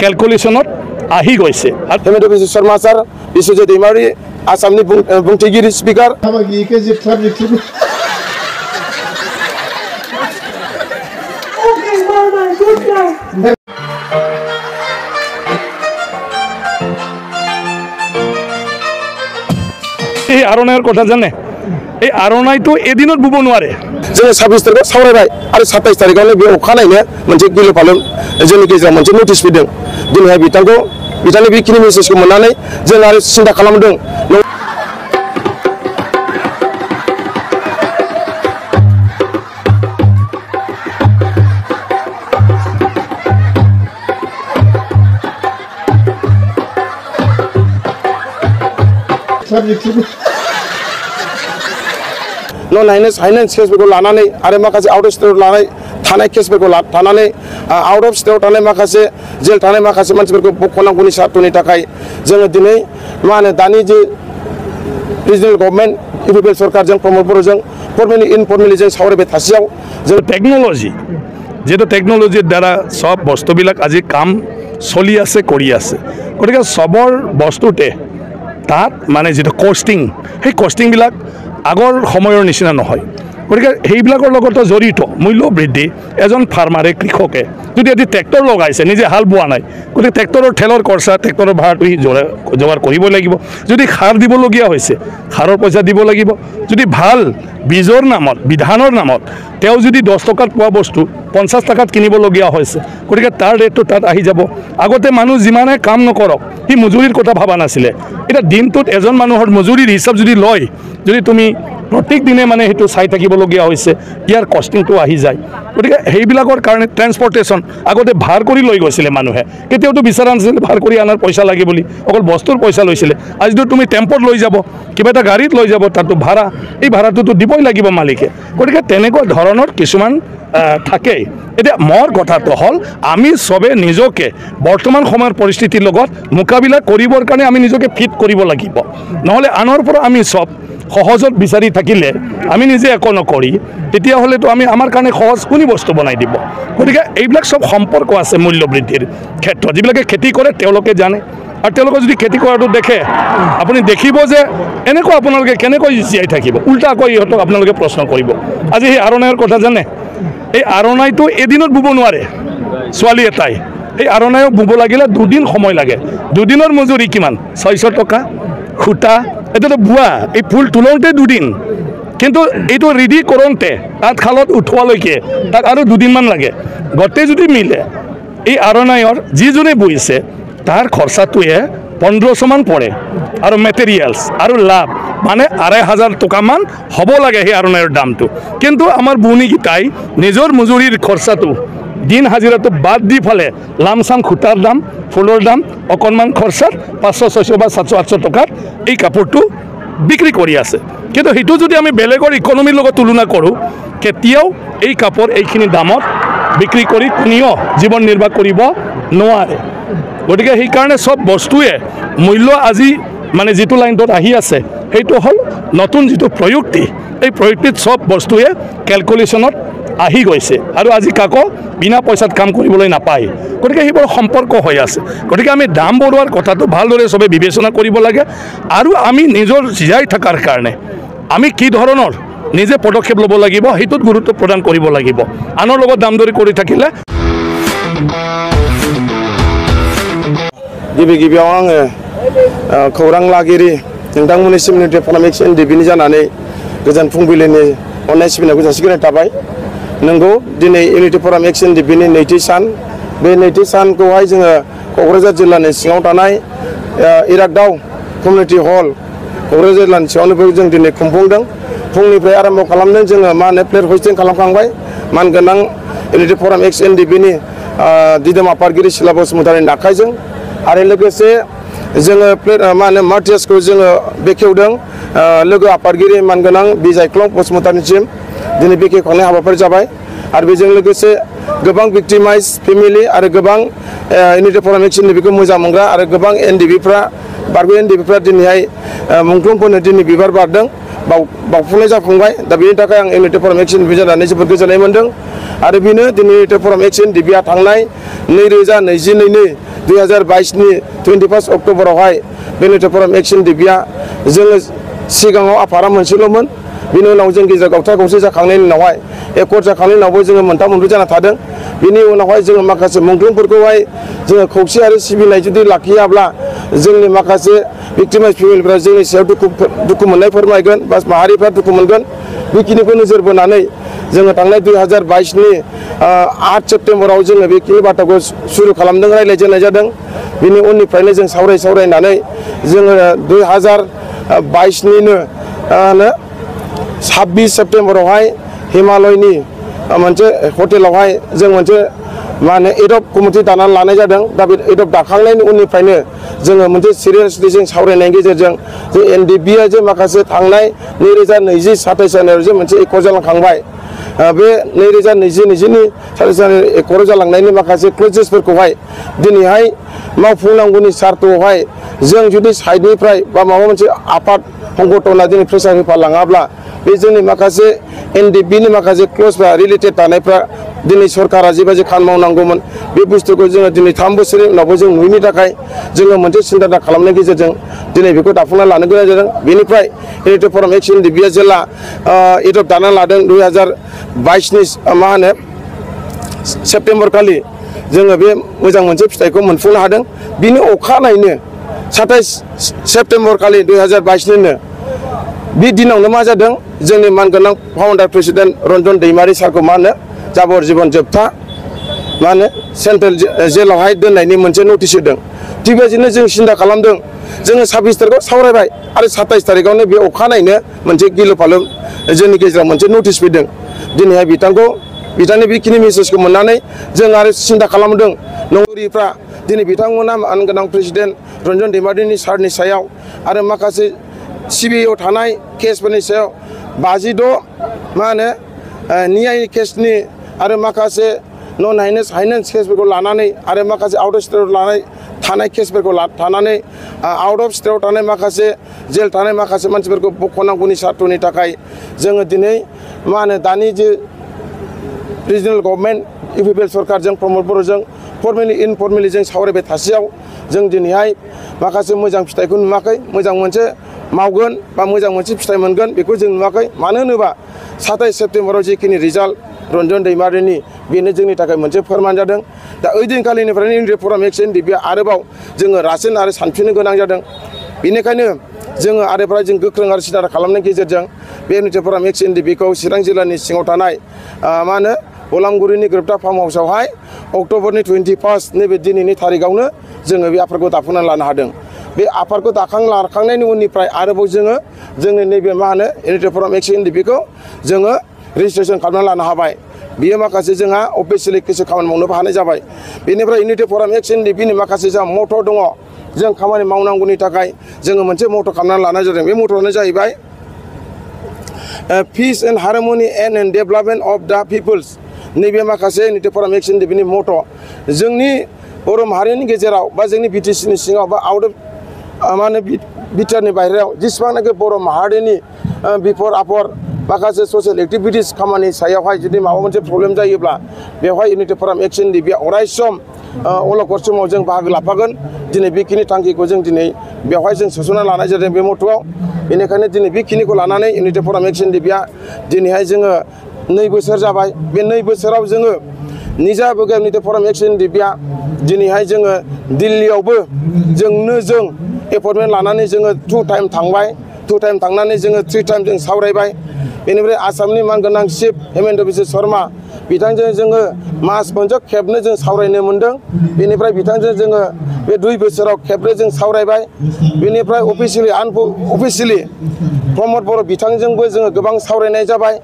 কেলকুলেশ্যনত আহি গৈছে। হেমন্ত বিশ্ব শৰ্মা ছাৰ, বিশ্বজিৎ दैमारि आसामनि बुंथिगिरि स्पिकार এই আৰণাইৰ কথা জানে, এই আৰণাইটো এদিনত বুব নোৱাৰে। जोङो 26 तारिखआव सावरायबाय आरो 27 तारिखआवनो बे अखानायैनो मोनसे गिलु फालु जोंनि गेजेराव मोनसे नटिस फैदों। दिनैहाय बिथांनि बेखिनि मेसेजखौ मोननानै जों आरो सिन्था खालामदों। नन हाइनेन्स केसफोरखौ लानानै आरो माखासे आउट अफ स्टेटआव लानाय थानाय केसफोरखौ लानानै आउट अफ स्टेटआव थानाय माखासे जेल थानाय माखासे मानसिफोरखौ बख'नांगौनि सार्थनि थाखाय जोङो दिनै मा होनो दानि जे रिजनेल गभर्नमेन्ट इउपिपिएल सरकारजों प्रमद बर'जों फर्मेलि इनफर्मेलि जों सावरायबाय थासेयाव जों टेक्न'ल'जि যেহেতু টেকন'লজিৰ দ্বাৰা সব বস্তুবিলাক আজি কাম চলি আছে কৰি আছে, গতিকে সবৰ বস্তুতে তাত মানে যেটো কষ্টিং, সেই কষ্টিংবিলাক আগৰ সময়ৰ নিচিনা নহয়। গতিকে সেইবিলাকৰ লগতো জড়িত মূল্য বৃদ্ধি। এজন ফাৰ্মাৰে কৃষকে যদি আজি ট্ৰেক্টৰ লগাইছে, নিজে হাল বোৱা নাই, গতিকে ট্ৰেক্টৰৰ তেলৰ খৰচা, ট্ৰেক্টৰৰ ভাড়াটো যোগাৰ কৰিব লাগিব। যদি সাৰ দিবলগীয়া হৈছে, সাৰৰ পইচা দিব লাগিব। যদি ভাল বীজৰ নামত, বিধানৰ নামত তেওঁ যদি 10 টকাত পোৱা বস্তু 50 টকাত কিনিবলগীয়া হৈছে, গতিকে তাৰ ৰেটটো তাত আহি যাব। আগতে মানুহ যিমানে কাম নকৰক সি মজুৰিৰ কথা ভাবা নাছিলে। এতিয়া দিনটোত এজন মানুহৰ মজুৰিৰ হিচাপ যদি লয়, যদি তুমি প্ৰত্যেক দিনে মানে সেইটো চাই থাকিবলগীয়া হৈছে, ইয়াৰ কষ্টিংটো আহি যায়। গতিকে সেইবিলাকৰ কাৰণে ট্ৰেন্সপৰ্টেশ্যন আগতে ভাৰ কৰি লৈ গৈছিলে মানুহে, কেতিয়াওতো বিচাৰা নাছিলে ভাৰ কৰি আনাৰ পইচা লাগে বুলি, অকল বস্তুৰ পইচা লৈছিলে। আজিতো তুমি টেম্পত লৈ যাব, কিবা এটা গাড়ীত লৈ যাব, তাতো ভাড়া, এই ভাড়াটোতো দিবই লাগিব মালিকে। গতিকে তেনেকুৱা ধৰণৰ কিছুমান থাকেই। এতিয়া মোৰ কথাটো হ'ল আমি চবে নিজকে বৰ্তমান সময়ৰ পৰিস্থিতিৰ লগত মোকাবিলা কৰিবৰ কাৰণে আমি নিজকে ফিট কৰিব লাগিব। নহ'লে আনৰ পৰা আমি চব সহজত বিচাৰি থাকিলে, আমি নিজে একো নকৰি, তেতিয়াহ'লেতো আমাৰ কাৰণে সহজ কোনি বস্তু বনাই দিব। গতিকে এইবিলাক চব সম্পৰ্ক আছে মূল্য বৃদ্ধিৰ ক্ষেত্ৰত। যিবিলাকে খেতি কৰে তেওঁলোকে জানে, আৰু তেওঁলোকে যদি খেতি কৰাটো দেখে, আপুনি দেখিব যে এনেকুৱা আপোনালোকে কেনেকৈ জীয়াই থাকিব। উল্টা আকৌ ইহঁতক আপোনালোকে প্ৰশ্ন কৰিব। আজি সেই আৰণাইৰ কথা জানে, এই আৰণাইটো এদিনত বুব নোৱাৰে। ছোৱালী এটাই এই আৰণাইক বুব লাগিলে 2 দিন সময় লাগে। 2 দিনৰ মজুৰি কিমান? 600 টকা। সূতা এটাতো বোৱা, এই ফুল তোলাওঁতে 2 দিন, কিন্তু এইটো ৰেডি কৰোঁতে তাত খালত উঠোৱালৈকে তাক আৰু 2 দিনমান লাগে। গোটেই যদি মিলে এই আৰণাইৰ যিজনে বৈছে তাৰ খৰচাটোৱে 1500 মান পৰে, আৰু মেটেৰিয়েলছ আৰু লাভ মানে 2500 টকামান হ'ব লাগে সেই আৰণাইৰ দামটো। কিন্তু আমাৰ বোৱনীকেইটাই নিজৰ মজুৰিৰ খৰচাটো, দিন হাজিৰাটো বাদ দি ফালে লামচাম খুটাৰ দাম, ফুলৰ দাম, অকণমান খৰচাত 500, 600 বা 700, 800 টকাত এই কাপোৰটো বিক্ৰী কৰি আছে। কিন্তু সেইটো যদি আমি বেলেগৰ ইকনমিৰ লগত তুলনা কৰোঁ, কেতিয়াও এই কাপোৰ এইখিনি দামত বিক্ৰী কৰি কোনেও জীৱন নিৰ্বাহ কৰিব নোৱাৰে। গতিকে সেইকাৰণে চব বস্তুৱে মূল্য আজি মানে যিটো লাইনত আহি আছে, সেইটো হ'ল নতুন যিটো প্ৰযুক্তি, এই প্ৰযুক্তিত চব বস্তুৱে কেলকুলেশ্যনত আহি গৈছে, আৰু আজি কাকো বিনা পইচাত কাম কৰিবলৈ নাপায়। গতিকে সেইবোৰ সম্পৰ্ক হৈ আছে। গতিকে আমি দাম বঢ়োৱাৰ কথাটো ভালদৰে চবে বিবেচনা কৰিব লাগে, আৰু আমি নিজৰ জীয়াই থকাৰ কাৰণে আমি কি ধৰণৰ নিজে পদক্ষেপ ল'ব লাগিব সেইটোত গুৰুত্ব প্ৰদান কৰিব লাগিব। আনৰ লগত দাম দৰি কৰি থাকিলে गिबियाव आङो खौरां लागिरि नोंथांमोननिसिम NDFB NDFBनि जानानै गोजोन फुंबिलिनि अननाय सिबिनायखौ जासिग्रोनाय थाबाय। नंगौ दिनै NDFB NDFBनि नैथि सान, बे नैथि सानखौहाय जोङो क'क्राझार जिल्लानि सिङाव थानाय इरागदाव कमिउनिटि हल क'क्राझार जिल्लानि सिङावनो जों दिनै खुंफुंदों। फुंनिफ्राय आरम्भ खालामदों जोङो मा होनो प्लेट हस्टिं खालामखांबाय। मानगोनां NDFB NDFBनि दिदोम आफादगिरि सिला बसुमतारिनि आखाइजों, आरो लोगोसे जोङो प्लेट मा होनो मार्टियासखौ जोङो बेखेवदों लोगो आफादगिरि मानगोनां बिजायख्लं बसुमतारिनिसिम दिनै बेखेवखांनाय हाबाफारि जाबाय। आरो बेजों लोगोसे गोबां भिक्टिमाइज फेमिलि आरो गोबां NDFB NDFBखौ मोजां मोनग्रा आरो गोबां NDFBफ्रा बारगु NDFBफ्रा दिनैहाय मुंख्लंफोरनो दिनै बिबार बारदों, बावफुंनाय जाफुंबाय। दा बेनि थाखाय आं NDFB NDFB जानानै जोबोद गोजोननाय मोन्दों। आरो बेनो दिनै NDFB NDFBआ थांनाय 2022नि 2022 नि 21 अक्ट'बरावहाय बे इउनिटि फराम एक्सन डिबिया जोङो सिगाङाव आफादा मोनसेल'मोन बिनि उनाव जों गेजेर गावथा गौसे जाखांनायनि उनावहाय एकर्ड जाखांनायनि उनावबो जोङो मोनथाम मोनब्रै जाना थादों बिनि उनावहाय जोङो माखासे मुंख्लंफोरखौहाय जोङो खौसे आरो सिबिनाय जुदि लाखियाब्ला जोंनि माखासे भिक्टिमाइज फेमिलिफ्रा जोंनि सायाव दुखु मोननाय फोरमायगोन बा माहारिफ्रा दुखु मोनगोन बेखिनिखौ नोजोर बोनानै जोङो थांनाय 2022 नि 8 सेप्तेम्बराव जोङो बेखिनि बाथ्राखौ सुरु खालामदों रायज्लायजेननाय जादों बिनि उननिफ्रायनो जों सावरायनानै जोङो 2022 निनो 26 सेप्तेम्बरावहाय हिमालयनि मोनसे हटेलावहाय जों मोनसे मा होनो एडप कमिटि दानानै लानाय जादों दा बे एडप दाखांनायनि उननिफ्रायनो जोङो मोनसे सिरियासलि जों सावरायनायनि गेजेरजों जे एनडिएफबीआ जे माखासे थांनाय 2020-27 जानुवारियाव जे मोनसे एकर्ड जालांखांबाय बे 2020-21 नि 27 जानुवारि एकर्ड जालांनायनि माखासे क्लजेसफोरखौहाय दिनैहाय मावफुंनांगौनि सार्थआवहाय जों जुदि साइडनिफ्राय बा माबा मोनसे आफाद संगठना दिनै प्रेसार होफालाङाब्ला बे जोंनि माखासे एनडिएफबीनि माखासे क्लजफ्रा रिलेटेड थानायफ्रा दिनै सरकारा जेबायदि खामानि मावनांगौमोन बे बुस्थुखौ जोङो दिनै 3 बोसोरनि उनावबो जों नुयैनि थाखाय जोङो मोनसे सिन्था खालामनायनि गेजेरजों दिनै बेखौ दाफुंना लानो गोनां जादों बेनिफ्राय इउनिटि फराम एक्सन डिबिया जेला एडप दाना लादों 2022 नि मा होनो सेप्तेम्बर खालि जोङो बे मोजां मोनसे फिथाइखौ मोनफुंनो हादों बिनि अखानायैनो 27 सेप्तेम्बर खालि 2022 निनो बे दिनावनो मा जादों जोंनि मानगोनां फाउन्डार प्रेसिडेन्ट रन्जन दैमारि सारखौ मा होनो जाबर जीबन जोबथा मा होनो सेन्ट्रेल जेलावहाय दोननायनि मोनसे नटिस होदों थिग बेबायदिनो जों सिन्था खालामदों जोङो 26 तारिखआव सावरायबाय आरो 27 तारिखआवनो बे अखानायैनो मोनसे गिलु फालु जोंनि गेजेराव मोनसे नटिस फैदों दिनैहाय बिथांनि बेखिनि मेसेजखौ मोननानै जों आरो सिन्था खालामदों नंगौरिफ्रा दिनै बिथांमोना मानगोनां प्रेसिडेन्ट रन्जन दैमारिनि सारनि सायाव आरो माखासे सिबिआइआव थानाय केसफोरनि सायाव 56 मा होनो नियाय केसनि आरो माखासे नन हाइनेन्स केसफोरखौ लानानै आरो माखासे आउट अफ स्टेटआव थानाय केसफोरखौ थानानै आउट अफ स्टेटआव थानाय माखासे जेल थानाय माखासे मानसिफोरखौ बख'नांगौनि सार्थनि थाखाय जोङो दिनै मा होनो दानि जे रिजनेल गभर्नमेन्ट इउपिपिएल सरकारजों प्रमद बर'जों फर्मेलि इनफर्मेलि जों सावरायबाय थासेयाव जों दिनैहाय माखासे मोजां फिथाइखौ नुवाखै मोजां मोनसे मावगोन बा मोजां मोनसे फिथाइ मोनगोन बेखौ जों नुवाखै मानो होनोबा 27 सेप्तेम्बराव जिखिनि रिजाल्ट रन्जन दैमारिनि बेनो जोंनि थाखाय मोनसे फोरमान जादों दा ओइदिनखालिनिफ्रायनो इउनिटि फराम एक्सन डिबिया आरोबाव जोङो रासिन आरो सानफिननो गोनां जादों बेनिखायनो जोङो आरोफ्राय जों गोख्रों आरो सिदा खालामनायनि गेजेरजों बे इउनिटि फराम एक्सन डिबिखौ चिरां जिल्लानि सिङाव थानाय मा होनो बलामगुरिनि ग्रोबथा फार्म हाउसावहाय अक्ट'बरनि 21 नैबे दिनैनि थारिखआवनो जोङो बे आफादखौ दाफुंनानै लानो हादों बे आफादखौ लाखांनायनि उननिफ्राय आरोबाव जोङो जोंनि नैबे मा होनो इउनिटि फराम एक्सन डिबिखौ जोङो रेजिस्ट्रेसन खालामनानै लानो हाबाय बियो माखासे जोंहा अफिसियेलि किसु खामानि मावनोबो हानाय जाबाय बेनिफ्राय इउनिटि फराम एक्सन डिबिनि माखासे जोंहा मट' दङ जों खामानि मावनांगौनि थाखाय जोङो मोनसे मट' खालामनानै लानाय जादों बे मट'आनो जाहैबाय peace and harmony and development of the people's नैबे माखासे इउनिटि फराम एक्सन डिबिनि मट' जोंनि बर' माहारिनि गेजेराव बा जोंनि बिटिसिनि सिङाव बा आउट अफ मा होनो बिटिआरनि बाहेरायाव जेसेबांनाखि बर' माहारिनि बिफर आफर माखासे ससियेल एक्टिभिटिस खामानि सायावहाय जुदि माबा मोनसे प्रब्लेम जायोब्ला बेवहाय इउनिटि फराम एक्सन डिबिया अराय सम अलखद समाव जों बाहागो लाफागोन दिनै बेखिनि थांखिखौ जों दिनै बेवहाय जों सोसनना लानाय जादों बे मट'आव बेनिखायनो दिनै बेखिनिखौ लानानै इउनिटि फराम एक्सन डिबिया दिनैहाय जोङो 2 बोसोर जाबाय बे 2 बोसोराव जोङो निजाबो इउनिटि फराम एक्सन डिबिया दिनैहाय जोङो दिल्लीयावबो जों एपइन्टमेन्ट लानानै जोङो 2 टाइम थांबाय 2 टाइम थांनानै जोङो 3 टाइम जों सावरायबाय बेनिफ्राय आसामनि मानगोनां चिफ हेमेन्त बिश्व शर्मा बिथांजों जोङो मास मोनसे खेबनो जों सावरायनो मोन्दों बेनिफ्राय बिथांजों जोङो बे 2 बोसोराव खेबनै जों सावरायबाय बेनिफ्राय अफिसियेलि प्रमद बर' बिथांजोंबो जोङो गोबां सावरायनाय जाबाय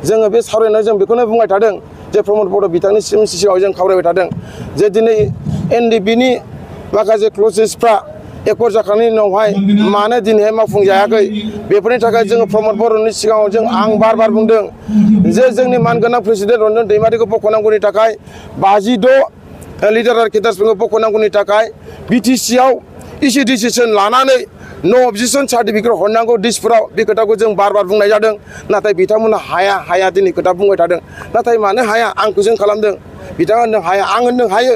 जोङो बे सावरायनायाव जों बेखौनो बुंबाय थादों जे प्रमद बर' बिथांनि सिगाङाव जों खावरायबाय थादों जे दिनै एनडिएफबिनि माखासे क्लजेसफ्रा एकर्ड जाखांनायनि उनावहाय मानो दिनैहाय मावफुंजायाखै बेफोरनि थाखाय जोङो प्रमद बर'नि सिगाङाव आं बार बुंदों जे जोंनि मानगोनां प्रेसिडेन्ट रन्जन दैमारिखौ बख'नांगौनि थाखाय 56 लिडार आरो केडार्सफोरखौ बख'नांगौनि थाखाय बिटिसिआव इसि डिसिसन लानानै नो अबजेक्सन सार्टिफिकेट हरनांगौ दिसफोराव बे खोथाखौ जों बार बुंनाय जादों नाथाय बिथांमोना हाया दिनै खोथा बुंबाय थादों नाथाय मानो हाया आं कुइसन खालामदों बिथाङा होनदों हाया आं होनदों हायो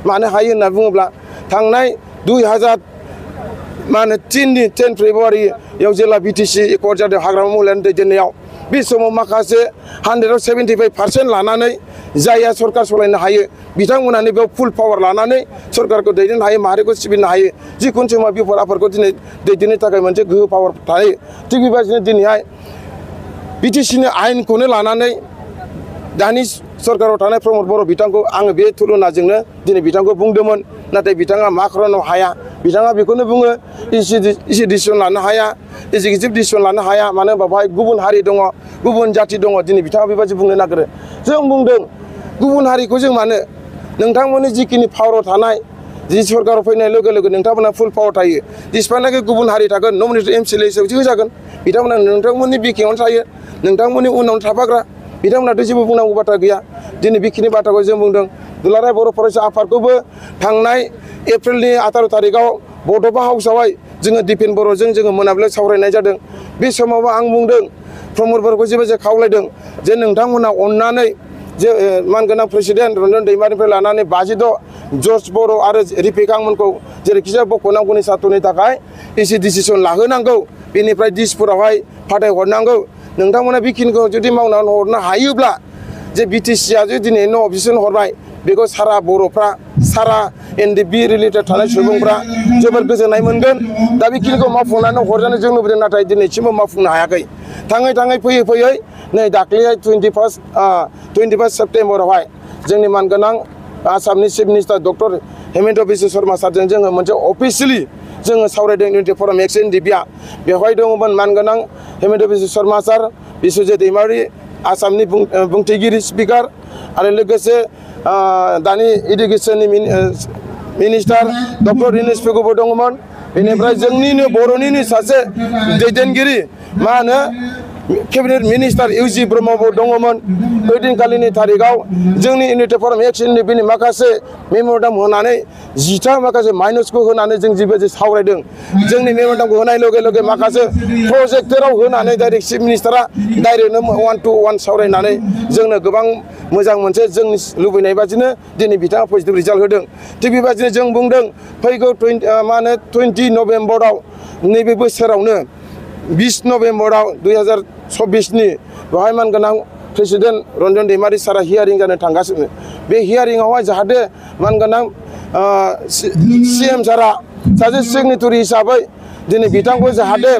मानो हायो होनना बुङोब्ला थांनाय 2003 फेब्रुवारियाव जेला BTC एकर्ड जादों हाग्रामा महिलानि दैदेननायाव बे समाव माखासे 175% लानानै जायहा सरकार सलायनो हायो बिथांमोनानो बेयाव फुल पावार लानानै सरकारखौ दैदेननो हायो माहारिखौ सिबिनो हायो जिखुनु समाव बिफद आफादखौ दिनै दैदेननो थाखाय मोनसे गोहो पावार थायो थिग बेबायदिनो दिनैहाय BTCनि आयेनखौनो लानानै दानि सरकाराव थानाय प्रमद बर' बिथांखौ आङो बे तुलनाजोंनो दिनै बिथांखौ बुंदोंमोन नाथाय बिथाङा मा खालामनो हाया बिथाङा बेखौनो बुङो इसि डिसिसन लानो हाया एक्जिकिउटिभ डिसिसन लानो हाया मानो होनबा बेवहाय गुबुन हारि दङ गुबुन जाति दङ दिनै बिथाङा बेबायदि बुंनो नागिरो जों बुंदों गुबुन हारिखौ जों मानो नोंथांमोननि जिखिनि पावाराव थानाय जि सरकाराव फैनाय लोगो लोगो नोंथांमोना फुल पावार थायो जेसेबांनाखि गुबुन हारि थागोन नमिनेटेड MCLA हिसाबै होजागोन बिथांमोना नोंथांमोननि बिखेङावनो थायो नोंथांमोननि उनावनो थाफाग्रा बिथांमोनाथ' जेबो बुंनांगौ बाथ्रा गैया दिनै बेखिनि बाथ्राखौ जों बुंदों दुलाराय बर' फरायसा आफादखौबो थांनाय एप्रिलनि 18 तारिखआव बड'फा हाउसआवहाय जोङो दिपेन बर'जों जोङो मोनाबिलियाव सावरायनाय जादों बे समावबो आं बुंदों प्रमद बर'खौ जेबो खावलायदों जे नोंथांमोना अननानै जे मानगोनां प्रेसिडेन्ट रन्जन दैमारिनिफ्राय लानानै 56 जर्ज बर' आरो रिफिकांमोनखौ जेरैखिजाया बख'नांगौनि साथ'नि थाखाय इसे डिसिसन लाहोनांगौ बेनिफ्राय दिसपुरावहाय फाथायहरनांगौ नोंथांमोना बेखिनिखौ जुदि मावनानै हरनो हायोब्ला जे BTCआ जे दिनै न' अफिसन हरबाय बेखौ सारा बर'फ्रा सारा NDFB रिलेटेड थानाय सुबुंफ्रा जोबोर गोजोननाय मोनगोन दा बेखिनिखौ मावफुंनानै हरजानो जों लुबैदों नाथाय दिनैसिमबो मावफुंनो हायाखै थाङै थाङै फैयै नै दाख्लैहाय 21 सेप्तेम्बरावहाय जोंनि मानगोनां आसामनि chief minister doctor Hemant Biswa Sharma सारजों जोङो मोनसे अफिसियेलि जोङो सावरायदों इउनिटि फराम एक्सन NDFB बेवहाय दङमोन मानगोनां हेमन्त बिश्व शर्मा सार बिश्वजित दैमारि आसामनि बुंथिगिरि स्पिकार आरो लोगोसे दानि इडुकेसननि मिनिस्टार डक्टर दिनेश पेगुबो दङमोन बेनिफ्राय जोंनिनो बर'निनो सासे दैदेनगिरि मा होनो केबिनेट मिनिस्टार UG ब्रह्मबो दङमोन ओइदिनखालिनि तारिखआव जोंनि इउनिटि फराम एक्सन NDFBनि माखासे मेम'रेन्डाम होनानै 10 माखासे माइनसखौ होनानै जों जिबायदि सावरायदों जोंनि मेम'रेन्डामखौ होनाय लगे लगे माखासे प्रजेक्टराव होनानै डाइरेक्ट चिफ मिनिस्टारा डाइरेक्टनो 1-to-1 सावरायनानै जोंनो गोबां मोजां मोनसे जोंनि लुबैनाय बादिनो दिनै बिथाङा पजिटिभ रिजाल्ट होदों थिग बेबादिनो जों बुंदों फैगौ 20 नभेम्बराव नैबे बोसोरावनो 20 नभेम्बराव 2024नि बेवहाय मानगोनां प्रेसिडेन्ट रन्जन दैमारि सारा हियारिं जानो थांगासिनो बे हियारिंआवहाय जाहाथे मानगोनां CM सारा सासे सिगनेटरि हिसाबै दिनै बिथांखौ जाहाथे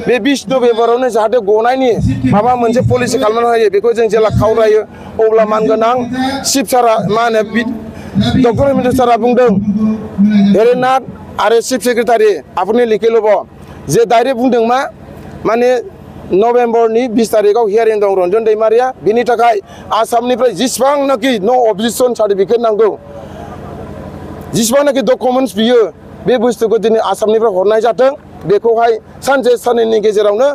बे 20 नभेम्बरावनो जाहाथे गनायनि माबा मोनसे पलिसि खालामनो हायो बेखौ जों जेला खावलायो अब्ला मानगोनां चिफ सारा मा होनो डक्टर हेमन्त सारा बुंदों हेरेनाथ आरो चिफ सेक्रेटारि आपनि लिखेलब जे डाइरेक्ट बुंदों माने नभेम्बरनि 20 तारिखआव हियारिं दं रन्जन दैमारिया बिनि थाखाय आसामनिफ्राय जेसेबांनाखि नो अबजेक्शन सार्टिफिकेट नांगौ जेसेबांनाखि डकुमेन्ट्स बियो बे बुस्थुखौ दिनै आसामनिफ्राय हरनाय जाथों बेखौहाय सानसे साननैनि गेजेरावनो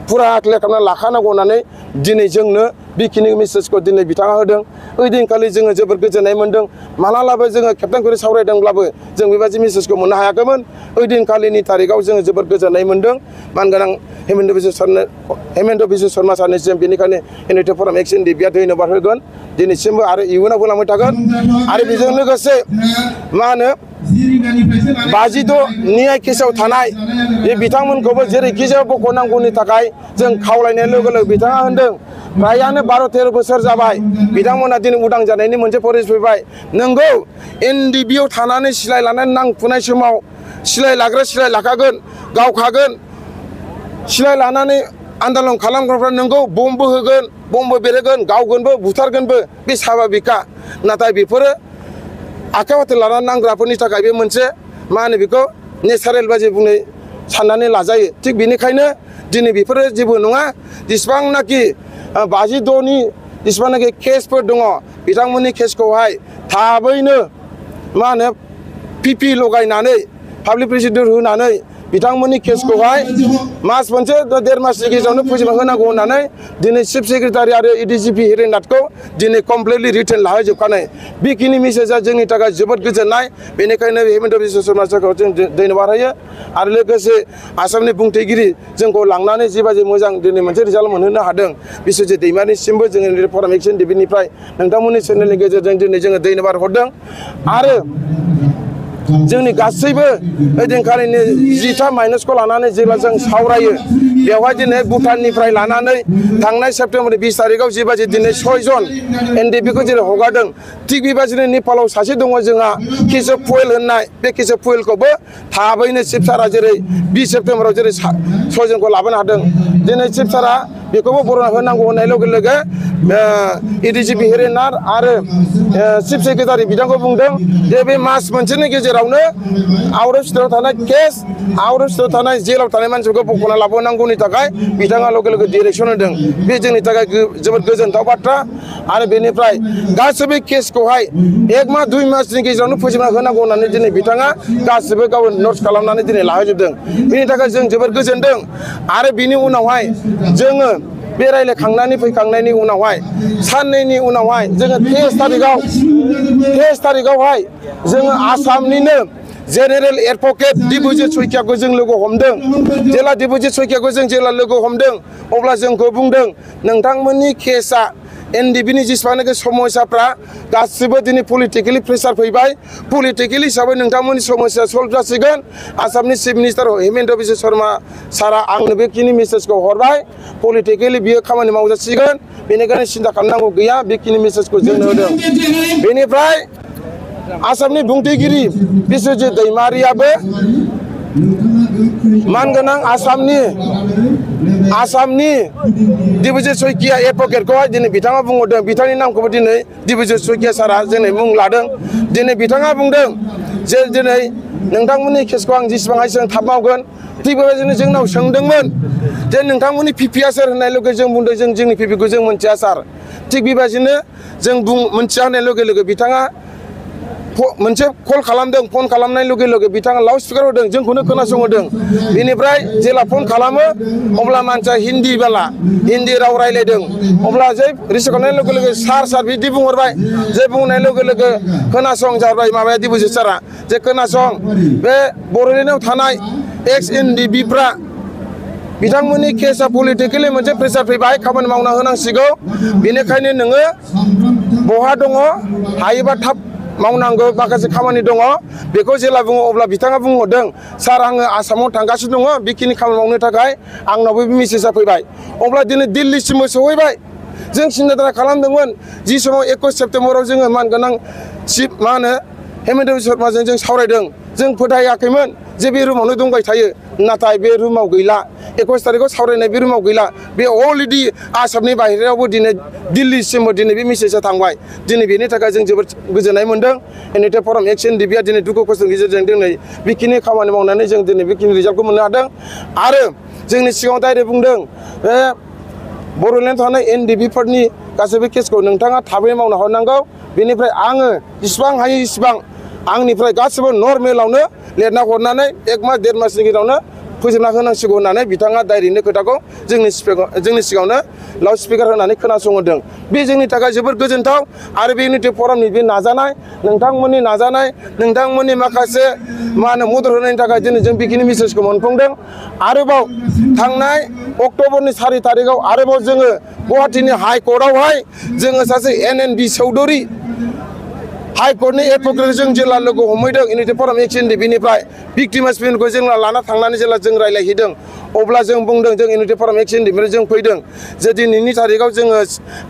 फुरा क्लियार खालामना लाखानांगौ होननानै दिनै जोंनो बेखिनि मेसेजखौ दिनै बिथाङा होदों ओइदिनखालि जोङो जोबोर गोजोननाय मोन्दों मालालाबो जोङो खेबथामखरि सावरायदोंब्लाबो जों बेबायदि मेसेजखौ मोननो हायाखैमोन ओइदिनखालिनि तारिखआव जोङो जोबोर गोजोननाय मोन्दों मानगोनां हेमन्त बिश्व शर्मा सारनिसिम बेनिखायनो इउनिटि फराम एक्सन NDFB धन्यबाद होगोन दिनैसिमबो आरो इयुनावबो लांबाय थागोन आरो बेजों लोगोसे मा होनो 56 न्याय केसाव थानाय बे बिथांमोनखौबो जेरैखिजाया बख'नांगौनि थाखाय जों खावलायनाय लोगो लोगो बिथाङा होनदों फ्रायानो 12-13 बोसोर जाबाय बिथांमोना दिनै उदां जानायनि मोनसे परिस फैबाय नंगौ NDFB आव थानानै सिलाय लानानै नांफुनाय समाव सिलाय लाग्रा सिलाय लाखागोन गावखागोन सिलाय लानानै आन्दलन खालामग्राफ्रा नंगौ बमबो होगोन बमबो बेरेगोन गावगोनबो बुथारगोनबो बे स्वाभाबिका नाथाय बेफोरो आखाइ हाथे लानानै नांग्राफोरनि थाखाय बे मोनसे मा होनो बेखौ नेचारेल बायदि बुंनो साननानै लाजायो थिग बेनिखायनो दिनै बेफोरो जेबो नङा जेसेबांनाखि 56नि जेसेबांनाखि केसफोर दङ बिथांमोननि केसखौहाय थाबैनो मा होनो PP लगायनानै पाब्लिक प्रसिकिउटर होनानै बिथांमोननि केसखौहाय मास मोनसे 1.5 मासनि गेजेरावनो फोजोबना होनांगौ होननानै दिनै चिफ सेक्रेटारि आरो ADGP हेरेनाथखौ दिनै कमप्लिटलि रिटेन लाहोजोबखानाय बेखिनि मेसेजआ जोंनि थाखाय जोबोद गोजोननाय बेनिखायनो हेमन्त बिश्व शर्मा सारखौ जों धन्यबाद होयो आरो लोगोसे आसामनि बुंथिगिरि जोंखौ लांनानै जिबायदि मोजां दिनै मोनसे रिजाल्ट मोनहोनो हादों बिश्वजित दैमारिनिसिमबो जोङो फराम एक्सन NDFBनिफ्राय नोंथांमोननि चेनेलनि गेजेरजों दिनै जोङो धन्यबाद हरदों आरो जोंनि गासैबो ओइदिनखालिनि 10टा माइनसखौ लानानै जेब्ला जों सावरायो बेवहाय दिनै भुटाननिफ्राय लानानै थांनाय सेप्तेम्बर 20 तारिखआव जिबायदि दिनै 6 जन एनडिएफबि जेरै हगारदों थिग बेबायदिनो नेपालाव सासे दङ जोंहा केशव फुएल होननाय बे केशव फुएलखौबो थाबैनो चिफ सारा जेरै 20 सेप्तेम्बराव जेरै 6 जनखौ लाबोनो हादों दिनै चिफ सारा बेखौबो बरना होनांगौ होननाय लोगो लोगो एडिजिपि हेरेनार आरो चिफ सेक्रेटारि बिथांखौ बुंदों जे बे मास मोनसेनि गेजेरावनो आउट अफ स्टेटआव थानाय केस आउट अफ स्टेटआव थानाय जेलाव थानाय मानसिफोरखौ बख'ना लाबोनांगौनि थाखाय बिथाङा लोगो लोगो डिरेक्सन होदों बे जोंनि थाखाय जोबोद गोजोनथाव बाथ्रा आरो बेनिफ्राय गासैबो केसखौहाय 1 मास 2 मासनि गेजेरावनो फोजोबना होनांगौ होननानै दिनै बिथाङा गासैबो गाव नट्स खालामनानै दिनै लाहोजोबदों बेनि थाखाय जों जोबोद गोजोनदों आरो बिनि उनावहाय जोङो बे रायलायखांनानै फैखांनायनि उनावहाय साननैनि उनावहाय जोङो 23 तारिखआवहाय जोङो आसामनिनो जेनेरेल एडभकेट दिबुजित सयकियाखौ जों लोगो हमदों जेला दिबुजित सयकियाखौ जों जेला लोगो हमदों अब्ला जोंखौ बुंदों नोंथांमोननि केसआ एनडिएफबिनि जेसेबांनाखि समस्याफ्रा गासिबो दिनै पलिटिकेलि प्रेसार फैबाय पलिटिकेलि हिसाबै नोंथांमोननि समस्या सल्भ जासिगोन आसामनि चिफ मिनिस्टार हेमन्त बिश्व शर्मा सारा आंनो बेखिनि मेसेजखौ हरबाय पलिटिकेलि बियो खामानि मावजासिगोन बेनिखायनो सिन्था खालामनांगौ गैया बेखिनि मेसेजखौ जोंनो होदों बेनिफ्राय आसामनि बुंथिगिरि बिश्वजित दैमारियाबो मानगोनां आसामनि दिबुजित सयकिया एडभकेटखौहाय दिनै बिथाङा बुंहरदों बिथांनि नामखौबो दिनै दिबुजित सयकिया सारा दिनै मुं लादों दिनै बिथाङा बुंदों जे दिनै नोंथांमोननि केसखौ आं जेसेबां हायो जों थाब मावगोन थिग बेबायदिनो जोंनाव सोंदोंमोन जे नोंथांमोननि पिपिआ सोर होननाय लोगो जों बुंदों जों जोंनि पिपिखौ जों मोनथिया सार थिग बेबायदिनो जों मोनथिया होननाय लोगो लोगो बिथाङा मोनसे कल खालामदों फन खालामनाय लोगो लोगो बिथाङा लाउड स्पिकार होदों जोंखौनो खोनासंहोदों बेनिफ्राय जेला फन खालामो अब्ला मानसिया हिन्दी राव रायलायदों अब्ला जे रिसिभ खालामनाय लोगो लोगो सार बिदि बुंहरबाय जे बुंनाय लोगो लोगो खोनासं जाबाय माबाया दिबुजित सारा जे खोनासं बे बर'लेण्डआव थानाय एक्स एनडिएफबिफ्रा बिथांमोननि केसआ पलिटिकेलि मोनसे प्रेसार फैबाय खामानि मावना होनांसिगौ बेनिखायनो नोङो बहा दङ हायोबा थाब मावनांगौ माखासे खामानि दङ बेखौ जेला बुङो अब्ला बिथाङा बुंहरदों सार आङो आसामाव थांगासिनो दङ बेखिनि खामानि मावनो थाखाय आंनावबो बे मेसेजआ फैबाय अब्ला दिनै दिल्लीसिमबो सहैबाय जों सिन्था खालामदोंमोन जि समाव 21 सेप्तेम्बराव जोङो मानगोनां चिफ हेमन्त बिश्व शर्माजों जों सावरायदों जों फोथायाखैमोन जे बे रुमावनो दंबाय थायो नाथाय बे रुमाव गैला 21 तारिखआव सावरायनाय बे रुमाव गैला बे अलरेडि आसामनि बाहेरायावबो दिनै दिल्लीसिमबो दिनै बे मेसेजआ थांबाय दिनै बेनि थाखाय जों जोबोद गोजोननाय मोनदों एनडिएफबि फराम एक्स एनडिएफबिआ दिनै दुखु खस्थ'नि गेजेरजों दिनै बेखिनि खामानि मावनानै जों दिनै बेखिनि रिजाल्टखौ मोननो हादों आरो जोंनि सिगाङाव डाइरेक्ट बुंदों बे बर'लेण्डआव थानाय एनडिएफबिफोरनि गासैबो केसखौ नोंथाङा थाबै मावनो हरनांगौ बेनिफ्राय आङो जेसेबां हायो इसेबां आंनिफ्राय गासिबो नर्मेलावनो लिरना हरनानै 1 मास 1.5 मासनि गेजेरावनो फोजोबना होनांसिगौ होननानै बिथाङा डाइरेक्टनो खोथाखौ जोंनि सिगाङावनो लाउड स्पिकार होनानै खोनासंहोदों बे जोंनि थाखाय जोबोद गोजोनथाव आरो बे इउनिटि फरामनि बे नाजानाय नोंथांमोननि माखासे मदद होनायनि थाखाय दिनै जों बेखिनि मेसेजखौ मोनफुंदों आरोबाव थांनाय अक्ट'बरनि 4 तारिखआव आरोबाव जोङो गुवाहाटीनि हाइकर्टआवहाय जोङो सासे NNB चौधुरी हाइकर्टनि एडभकेट जों जेला लोगो हमहैदों इउनिटि फराम एक्स एनडिएफबिनिफ्राय भिक्टिम्सफोरखौ जों लाना थांनानै जेला जों रायलायहैदों अब्ला जों बुंदों जों इउनिटि फराम एक्स एनडिएफबिनिफ्राय जों फैदों जे दिनैनि तारिखआव जोङो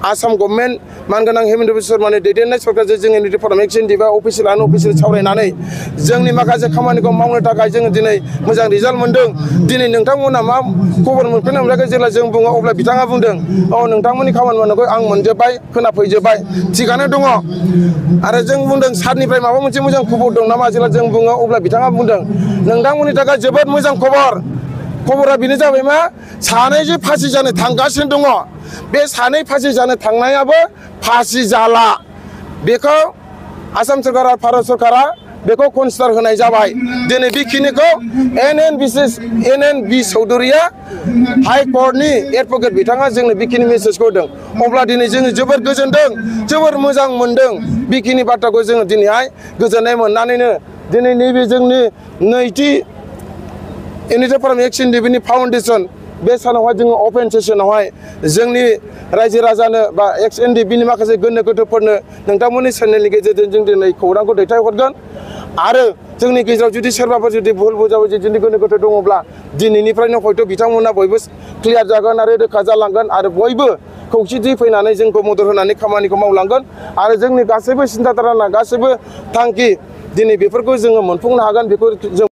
आसाम गभर्नमेन्ट मानगोनां हेमन्त बिश्व शर्मानि दैदेननाय सरकारजों जों इउनिटि फराम एक्स एनडिएफबिआ अफिसियेल सावरायनानै जोंनि माखासे खामानिखौ मावनो थाखाय जोङो दिनै मोजां रिजाल्ट मोनदों दिनै नोंथांमोना मा खबर मोनफैनो मोनाखै जेला जों बुङो अब्ला बिथाङा बुंदों नोंथांमोननि खामानि मावनायखौ आं मोनजोब्बाय खोनाफैजोब्बाय थिगानो दङ आरो जों बुंदों सारनिफ्राय माबा मोनसे मोजां खबर दं नामा जेला जों बुङो अब्ला बिथाङा बुंदों नोंथांमोननि थाखाय जोबोद मोजां खबरा बेनो जाबाय मा सानै जे फासि जानो थांगासिनो दङ बे सानै फासि जानो थांनायाबो फासि जाला बेखौ आसाम सरकार आरो भारत सरकारा बेखौ कनसिडार होनाय जाबाय दिनै बेखिनिखौ NNB चौधुरीया हाइकर्टनि एडभकेट बिथाङा जोंनो बेखिनि मेसेजखौ होदों अब्ला दिनै जोङो जोबोद गोजोनदों जोबोद मोजां मोनदों बेखिनि बाथ्राखौ जोङो दिनैहाय गोजोननाय मोननानैनो दिनै नैबे जोंनि नैथि इउनिटि फराम एक्स एनडिएफबिनि फाउन्डेसन बे सानावहाय जोङो अपेन सेसनावहाय जोंनि रायजो राजानो बा एक्स एनडिएफबिनि माखासे गोनो गोथोफोरनो नोंथांमोननि चेनेलनि गेजेरजों जों दिनै खौरांखौ दैथायहरगोन आरो जोंनि गेजेराव जुदि सोरबाफोर जुदि भुल बुजाबुजि जुदि गोनो गोथो दङब्ला दिनैनिफ्रायनो हयथ' बिथांमोना बयबो क्लियार जागोन आरो रोखा जालांगोन आरो बयबो खौसेथि फैनानै जोंखौ मदद होनानै खामानिखौ मावलांगोन आरो जोंनि गासैबो सिन्था धारना गासैबो थांखि दिनै बेफोरखौ जोङो मोनफुंनो हागोन बेखौ जों